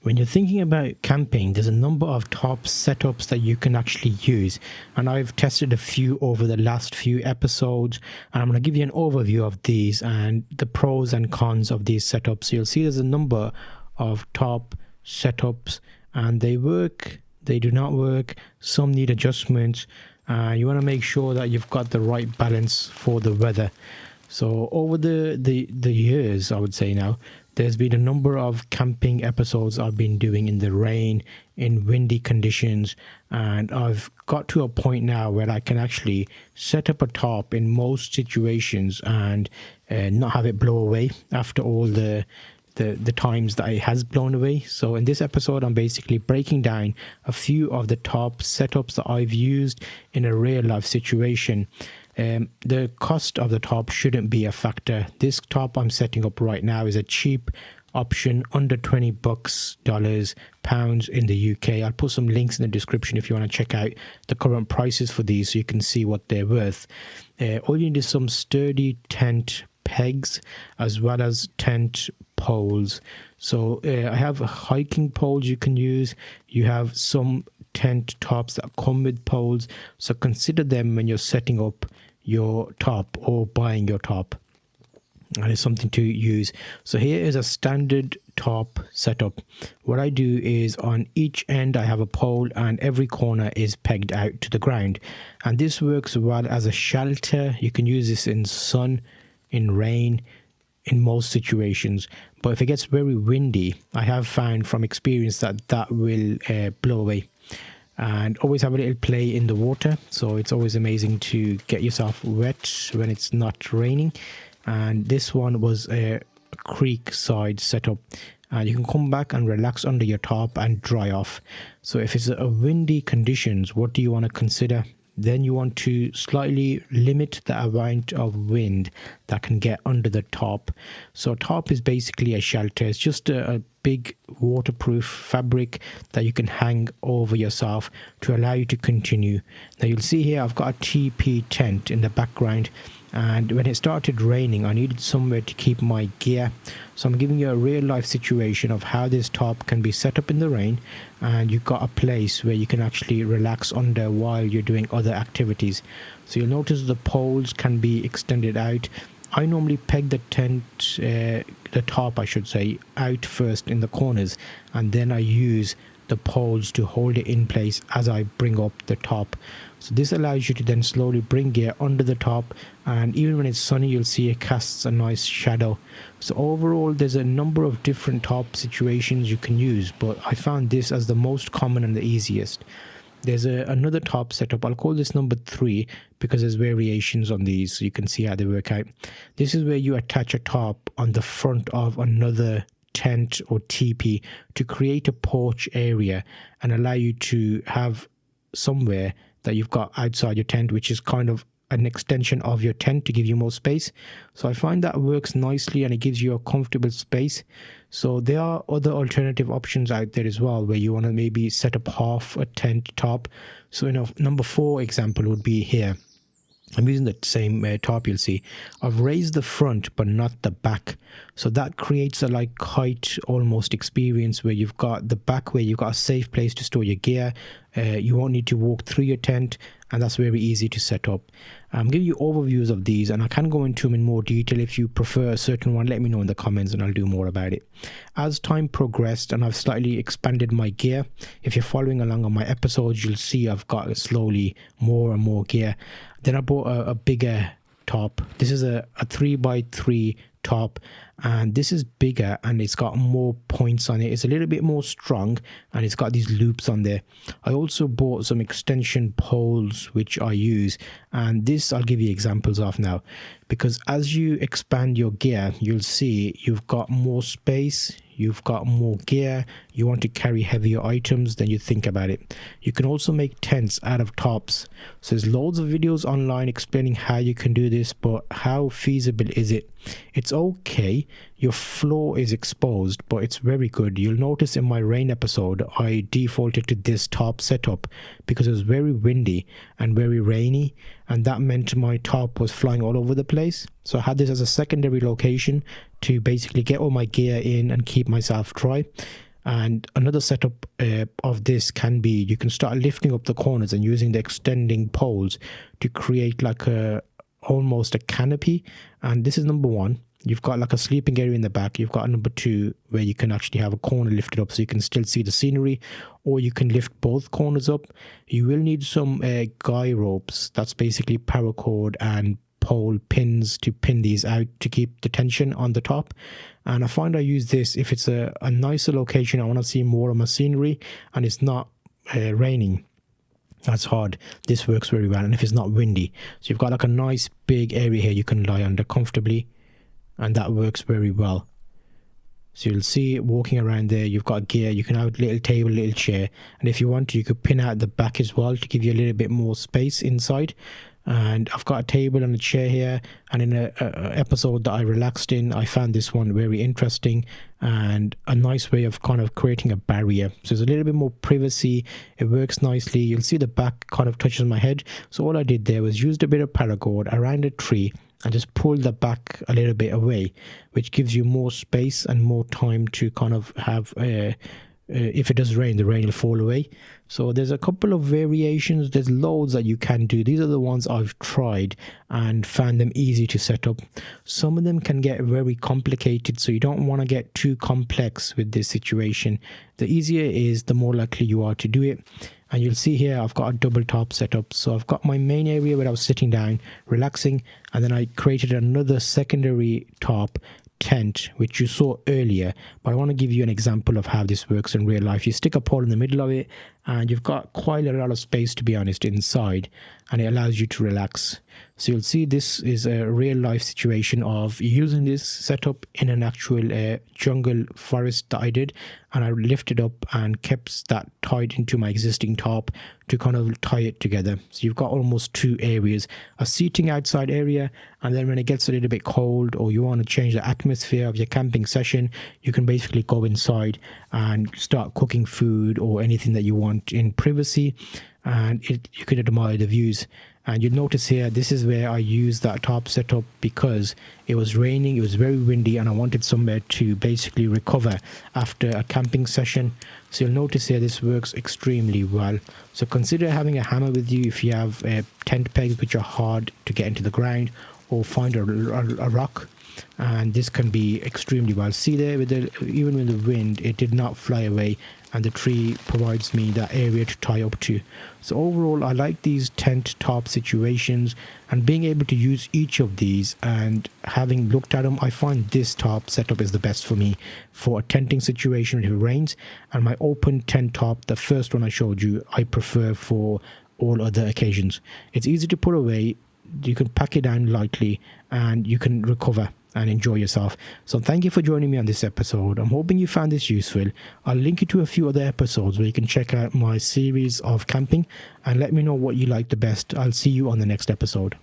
When you're thinking about camping, there's a number of top setups that you can actually use, and I've tested a few over the last few episodes, and I'm going to give you an overview of these and the pros and cons of these setups. So you'll see there's a number of top setups, and they work, they do not work, some need adjustments. You want to make sure that you've got the right balance for the weather. So over the years, I would say now, there's been a number of camping episodes I've been doing in the rain, in windy conditions, and I've got to a point now where I can actually set up a tarp in most situations and not have it blow away after all the times that it has blown away. So in this episode, I'm basically breaking down a few of the top setups that I've used in a real life situation. The cost of the top shouldn't be a factor. This top I'm setting up right now is a cheap option, under $20 pounds in the UK. I'll put some links in the description if you want to check out the current prices for these so you can see what they're worth. All you need is some sturdy tent pegs as well as tent poles. So I have hiking poles you can use. You have some tent tops that come with poles, so consider them when you're setting up your top or buying your top, and it's something to use. So here is a standard top setup. What I do is on each end I have a pole and every corner is pegged out to the ground, and this works well as a shelter. You can use this in sun, in rain, in most situations. But if it gets very windy, I have found from experience that that will blow away. And always have a little play in the water, so it's always amazing to get yourself wet when it's not raining. And this one was a creek side setup, and you can come back and relax under your top and dry off. So if it's a windy conditions, what do you want to consider? Then you want to slightly limit the amount of wind that can get under the top. So top is basically a shelter. It's just a big waterproof fabric that you can hang over yourself to allow you to continue. Now you'll see here I've got a TP tent in the background, and when it started raining I needed somewhere to keep my gear. So I'm giving you a real life situation of how this top can be set up in the rain, and you've got a place where you can actually relax under while you're doing other activities. So you'll notice the poles can be extended out. I normally peg the tent, the top I should say, out first in the corners, and then I use the poles to hold it in place as I bring up the top. So this allows you to then slowly bring gear under the top, and even when it's sunny you'll see it casts a nice shadow. So overall there's a number of different top situations you can use, but I found this as the most common and the easiest. There's another top setup. I'll call this number 3 because there's variations on these so you can see how they work out. This is where you attach a top on the front of another tent or teepee to create a porch area and allow you to have somewhere that you've got outside your tent, which is kind of an extension of your tent to give you more space. So I find that works nicely and it gives you a comfortable space. So there are other alternative options out there as well where you want to maybe set up half a tent top. So number 4 example would be here. I'm using the same top, you'll see. I've raised the front but not the back. So that creates a like kite almost experience where you've got the back where you've got a safe place to store your gear. You won't need to walk through your tent, and that's very easy to set up. I'm giving you overviews of these, and I can go into them in more detail. If you prefer a certain one, let me know in the comments and I'll do more about it. As time progressed and I've slightly expanded my gear, if you're following along on my episodes, you'll see I've got slowly more and more gear. Then I bought a bigger top. This is a 3x3 top, and this is bigger and it's got more points on it. It's a little bit more strong and it's got these loops on there. I also bought some extension poles which I use, and this I'll give you examples of now, because as you expand your gear you'll see you've got more space, you've got more gear, you want to carry heavier items, then you think about it. You can also make tents out of tops. So there's loads of videos online explaining how you can do this, but how feasible is it? It's okay, your floor is exposed, but it's very good. You'll notice in my rain episode I defaulted to this top setup because it was very windy and very rainy, and that meant my top was flying all over the place. So I had this as a secondary location to basically get all my gear in and keep myself dry. And another setup of this can be, you can start lifting up the corners and using the extending poles to create like a almost a canopy. And this is number one. You've got like a sleeping area in the back. You've got a number two where you can actually have a corner lifted up so you can still see the scenery, or you can lift both corners up. You will need some guy ropes. That's basically paracord and pole pins to pin these out to keep the tension on the top. And I find I use this if it's a nicer location, I want to see more of my scenery and it's not raining. That's hard. This works very well. And if it's not windy, so you've got like a nice big area here you can lie under comfortably, and that works very well. So you'll see walking around there, you've got gear, you can have a little table, little chair, and if you want to, you could pin out the back as well to give you a little bit more space inside. And I've got a table and a chair here, and in a episode that I relaxed in, I found this one very interesting and a nice way of kind of creating a barrier. So there's a little bit more privacy, it works nicely. You'll see the back kind of touches my head, so all I did there was used a bit of paracord around a tree and just pull the back a little bit away, which gives you more space and more time to kind of have if it does rain, the rain will fall away. So there's a couple of variations, there's loads that you can do. These are the ones I've tried and found them easy to set up. Some of them can get very complicated, so you don't want to get too complex with this situation. The easier it is, the more likely you are to do it. And you'll see here I've got a double top setup. So I've got my main area where I was sitting down relaxing, and then I created another secondary top tent which you saw earlier, but I want to give you an example of how this works in real life. You stick a pole in the middle of it and you've got quite a lot of space, to be honest, inside, and it allows you to relax. So you'll see this is a real life situation of using this setup in an actual jungle forest that I did, and I lifted up and kept that tied into my existing top to kind of tie it together. So you've got almost two areas, a seating outside area, and then when it gets a little bit cold or you want to change the atmosphere of your camping session, you can basically go inside and start cooking food or anything that you want in privacy, and you can admire the views. And you'll notice here, this is where I used that top setup because it was raining, it was very windy, and I wanted somewhere to basically recover after a camping session. So you'll notice here this works extremely well. So consider having a hammer with you if you have tent pegs which are hard to get into the ground, or find a rock, and this can be extremely well. See there, with even with the wind, it did not fly away, and the tree provides me that area to tie up to. So overall, I like these tent top situations, and being able to use each of these, and having looked at them, I find this top setup is the best for me for a tenting situation if it rains. And my open tent top, the first one I showed you, I prefer for all other occasions. It's easy to put away, you can pack it down lightly, and you can recover and enjoy yourself. So thank you for joining me on this episode. I'm hoping you found this useful. I'll link you to a few other episodes where you can check out my series of camping and let me know what you like the best. I'll see you on the next episode.